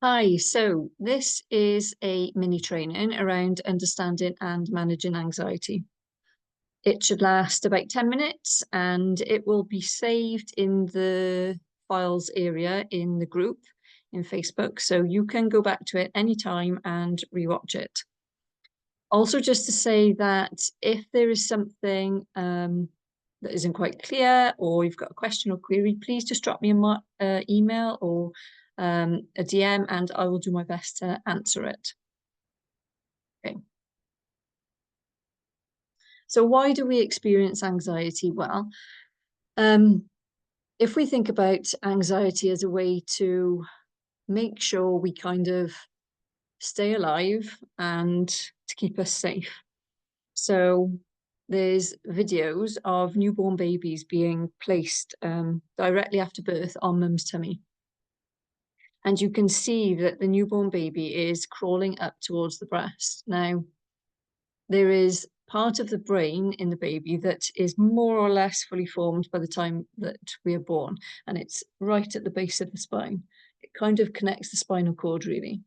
Hi, so this is a mini training around understanding and managing anxiety. It should last about 10 minutes and it will be saved in the files area in the group in Facebook. So you can go back to it anytime and rewatch it. Also, just to say that if there is something that isn't quite clear or you've got a question or query, please just drop me an email or a DM and I will do my best to answer it. Okay. So why do we experience anxiety? Well, um, if we think about anxiety as a way to make sure we kind of stay alive and to keep us safe. So there's videos of newborn babies being placed directly after birth on mum's tummy. And you can see that the newborn baby is crawling up towards the breast. Now, there is part of the brain in the baby that is more or less fully formed by the time that we are born, and it's right at the base of the spine. It kind of connects the spinal cord, really.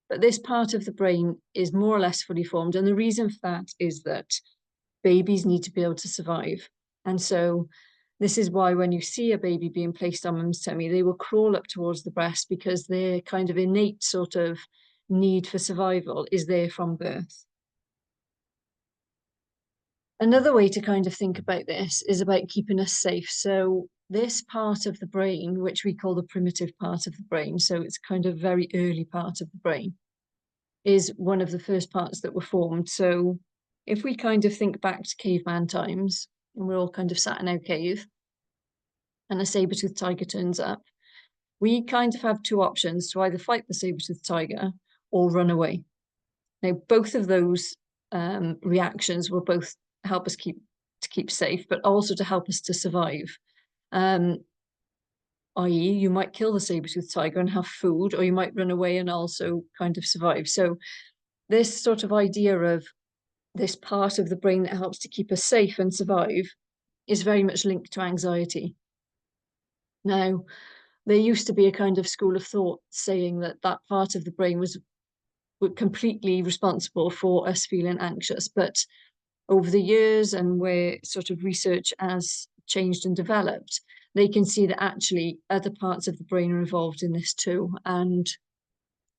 But this part of the brain is more or less fully formed, and the reason for that is that babies need to be able to survive. And so this is why when you see a baby being placed on mum's tummy, they will crawl up towards the breast because their kind of innate sort of need for survival is there from birth. Another way to kind of think about this is about keeping us safe. So this part of the brain, which we call the primitive part of the brain, so it's kind of very early part of the brain, is one of the first parts that were formed. So if we kind of think back to caveman times, and we're all kind of sat in our cave, and a saber-toothed tiger turns up, we kind of have two options to either fight the saber-toothed tiger or run away. Now, both of those reactions will both help us keep safe, but also to help us to survive. Um, i.e., you might kill the saber-toothed tiger and have food, or you might run away and also kind of survive. So this sort of idea of this part of the brain that helps to keep us safe and survive is very much linked to anxiety. Now, there used to be a kind of school of thought saying that that part of the brain was completely responsible for us feeling anxious, but over the years and where sort of research has changed and developed, they can see that actually other parts of the brain are involved in this too. And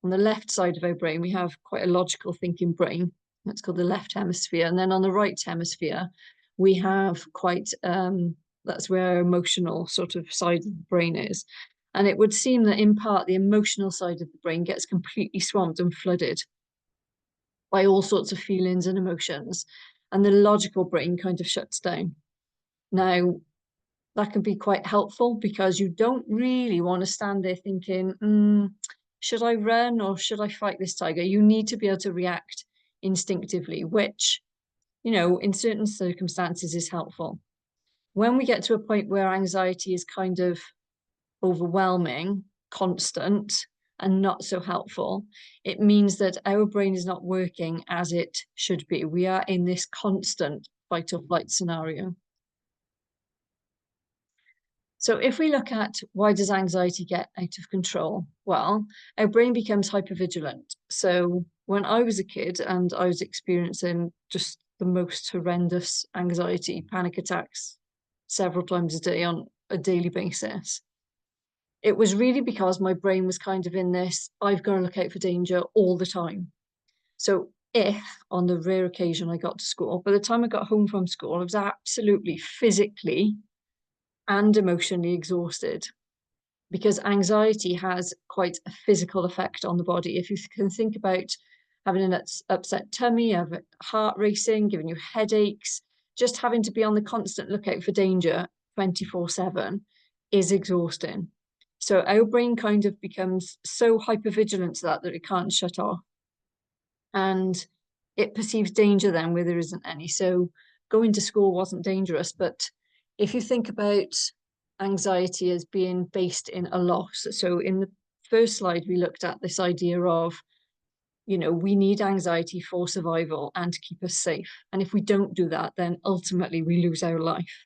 on the left side of our brain, we have quite a logical thinking brain. That's called the left hemisphere. And then on the right hemisphere, we have quite, that's where our emotional sort of side of the brain is. And it would seem that in part, the emotional side of the brain gets completely swamped and flooded by all sorts of feelings and emotions. And the logical brain kind of shuts down. Now, that can be quite helpful because you don't really want to stand there thinking, should I run or should I fight this tiger? You need to be able to react instinctively, which, in certain circumstances is helpful. When we get to a point where anxiety is kind of overwhelming, constant, and not so helpful, it means that our brain is not working as it should be. We are in this constant fight or flight scenario. So if we look at why does anxiety get out of control? Well, our brain becomes hypervigilant. So when I was a kid and I was experiencing just the most horrendous anxiety, panic attacks several times a day on a daily basis, it was really because my brain was kind of in this, I've got to look out for danger all the time. So if on the rare occasion I got to school, by the time I got home from school, I was absolutely physically and emotionally exhausted because anxiety has quite a physical effect on the body. If you can think about having an upset tummy, having heart racing, giving you headaches, just having to be on the constant lookout for danger 24/7 is exhausting. So our brain kind of becomes so hypervigilant to that it can't shut off. And it perceives danger then where there isn't any. So going to school wasn't dangerous, but if you think about anxiety as being based in a loss. So in the first slide, we looked at this idea of, we need anxiety for survival and to keep us safe. And if we don't do that, then ultimately we lose our life.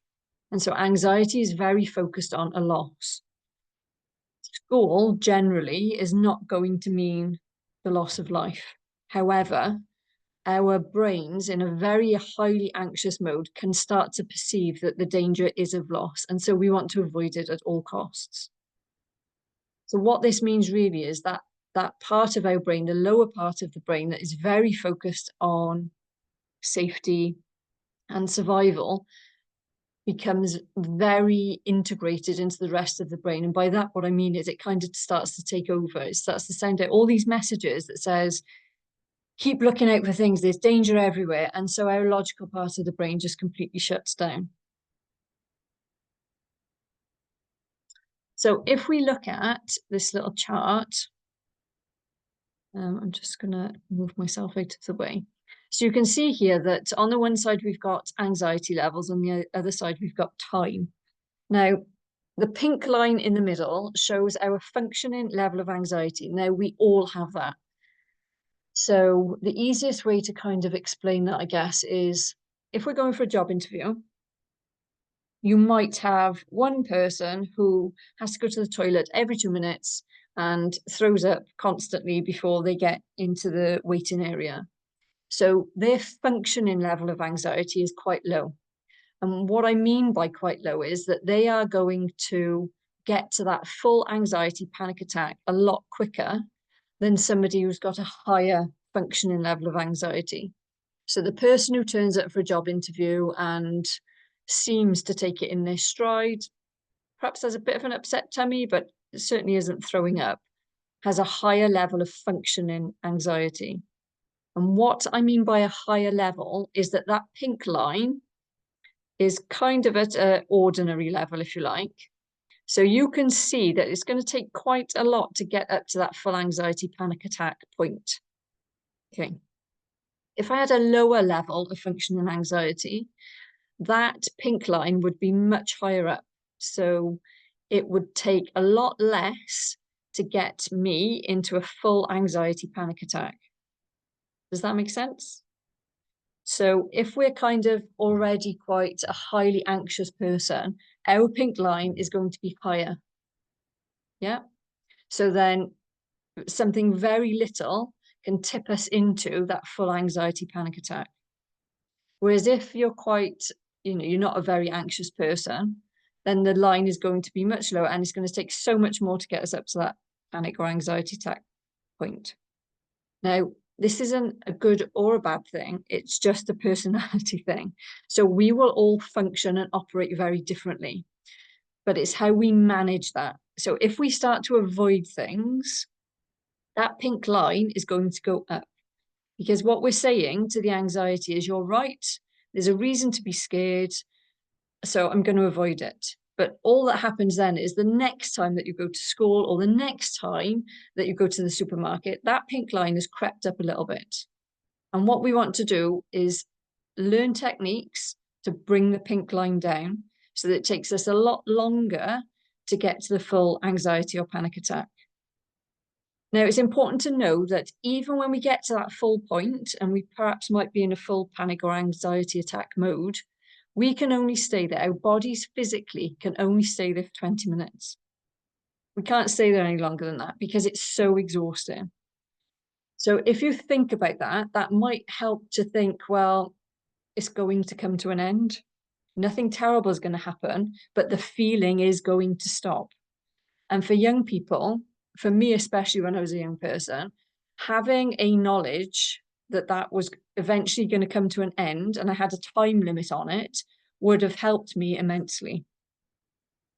And so anxiety is very focused on a loss. school generally is not going to mean the loss of life. However, our brains in a very highly anxious mode can start to perceive that the danger is of loss. And so we want to avoid it at all costs. So what this means really is that that part of our brain, the lower part of the brain that is very focused on safety and survival, becomes very integrated into the rest of the brain. And by that, what I mean is it kind of starts to take over. It starts to send out all these messages that says, keep looking out for things, there's danger everywhere. And so our logical part of the brain just completely shuts down. So if we look at this little chart, I'm just going to move myself out of the way. So you can see here that on the one side, we've got anxiety levels, on the other side, we've got time. Now, the pink line in the middle shows our functioning level of anxiety. Now, we all have that. So the easiest way to kind of explain that, I guess, is if we're going for a job interview, you might have one person who has to go to the toilet every 2 minutes and throws up constantly before they get into the waiting area. So their functioning level of anxiety is quite low. And what I mean by quite low is that they are going to get to that full anxiety panic attack a lot quicker than somebody who's got a higher functioning level of anxiety. So the person who turns up for a job interview and seems to take it in their stride, perhaps has a bit of an upset tummy, but certainly isn't throwing up, has a higher level of functioning anxiety. And what I mean by a higher level is that that pink line is kind of at an ordinary level, if you like. So you can see that it's going to take quite a lot to get up to that full anxiety panic attack point. Okay. If I had a lower level of functioning anxiety, that pink line would be much higher up. So it would take a lot less to get me into a full anxiety panic attack. Does that make sense? So if we're kind of already quite a highly anxious person, our pink line is going to be higher. Yeah. So then something very little can tip us into that full anxiety panic attack. Whereas if you're quite, you're not a very anxious person, then the line is going to be much lower and it's going to take so much more to get us up to that panic or anxiety attack point. Now, this isn't a good or a bad thing. It's just a personality thing. So we will all function and operate very differently, but it's how we manage that. So if we start to avoid things, that pink line is going to go up, because what we're saying to the anxiety is, you're right, there's a reason to be scared, so I'm going to avoid it. But all that happens then is the next time that you go to school or the next time that you go to the supermarket, that pink line has crept up a little bit. And what we want to do is learn techniques to bring the pink line down so that it takes us a lot longer to get to the full anxiety or panic attack. Now, it's important to know that even when we get to that full point and we perhaps might be in a full panic or anxiety attack mode, we can only stay there. Our bodies physically can only stay there for 20 minutes. We can't stay there any longer than that because it's so exhausting. So if you think about that, that might help to think, well, it's going to come to an end. Nothing terrible is going to happen, but the feeling is going to stop. And for young people, for me, especially when I was a young person, having a knowledge that that was eventually going to come to an end and I had a time limit on it would have helped me immensely.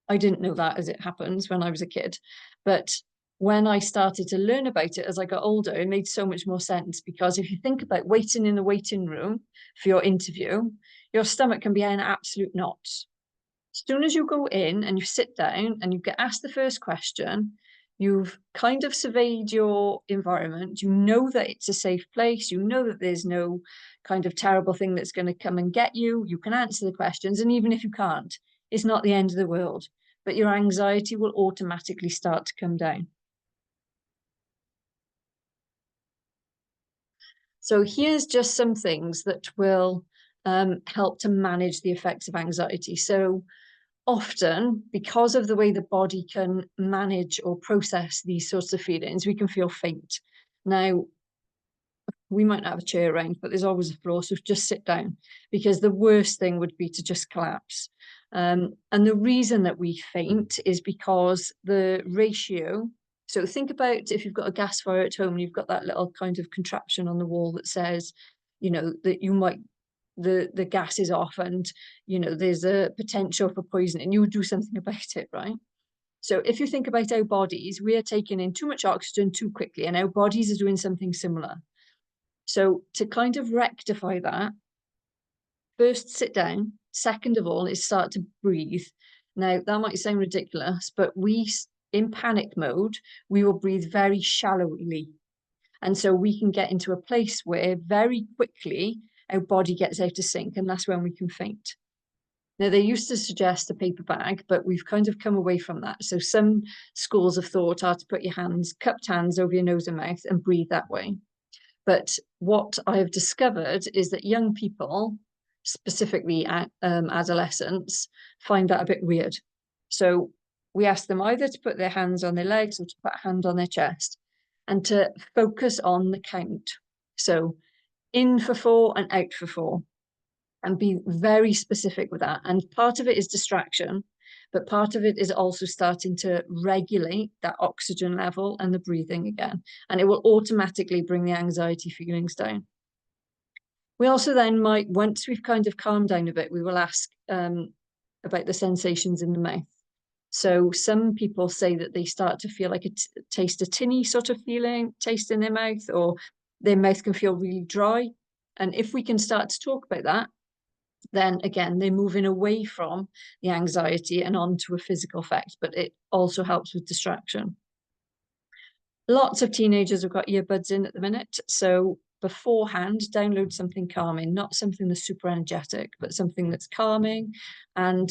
I didn't know that, as it happens, when I was a kid, but when I started to learn about it as I got older, it made so much more sense, because if you think about waiting in the waiting room for your interview, your stomach can be in an absolute knot. As soon as you go in and you sit down and you get asked the first question, you've kind of surveyed your environment. You know that it's a safe place. You know that there's no kind of terrible thing that's going to come and get you. You can answer the questions. And even if you can't, it's not the end of the world. But your anxiety will automatically start to come down. So here's just some things that will help to manage the effects of anxiety. So often, because of the way the body can manage or process these sorts of feelings, we can feel faint. Now, we might not have a chair around, but there's always a floor, so just sit down, because the worst thing would be to just collapse. And the reason that we faint is because the ratio, so think about if you've got a gas fire at home and you've got that little kind of contraption on the wall that says, you know, that you might, the gas is off and, you know, there's a potential for poisoning, you would do something about it, right? So if you think about our bodies, we are taking in too much oxygen too quickly, and our bodies are doing something similar. So to kind of rectify that, first sit down. Second of all, is start to breathe. Now, that might sound ridiculous, but in panic mode, we will breathe very shallowly. And so we can get into a place where very quickly our body gets out of sync, and that's when we can faint. Now, they used to suggest a paper bag, but we've kind of come away from that. So some schools of thought are to put your hands, cupped hands over your nose and mouth and breathe that way. But what I have discovered is that young people, specifically adolescents, find that a bit weird. So we ask them either to put their hands on their legs or to put a hand on their chest and to focus on the count. So in for 4 and out for 4, and be very specific with that. And part of it is distraction, but part of it is also starting to regulate that oxygen level and the breathing again. And it will automatically bring the anxiety feelings down. We also then might, once we've kind of calmed down a bit, we will ask about the sensations in the mouth. So some people say that they start to feel like taste a tinny sort of feeling, taste in their mouth, or their mouth can feel really dry. And if we can start to talk about that, then again, they're moving away from the anxiety and onto a physical effect, but it also helps with distraction. Lots of teenagers have got earbuds in at the minute. So beforehand, download something calming, not something that's super energetic, but something that's calming, and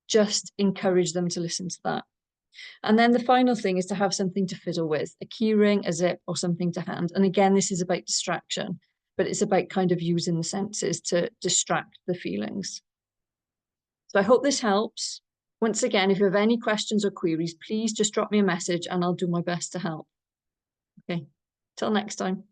just encourage them to listen to that. And then the final thing is to have something to fiddle with, a key ring, a zip, or something to hand. And again, this is about distraction, but it's about kind of using the senses to distract the feelings. So I hope this helps. Once again, if you have any questions or queries, please just drop me a message and I'll do my best to help. Okay, till next time.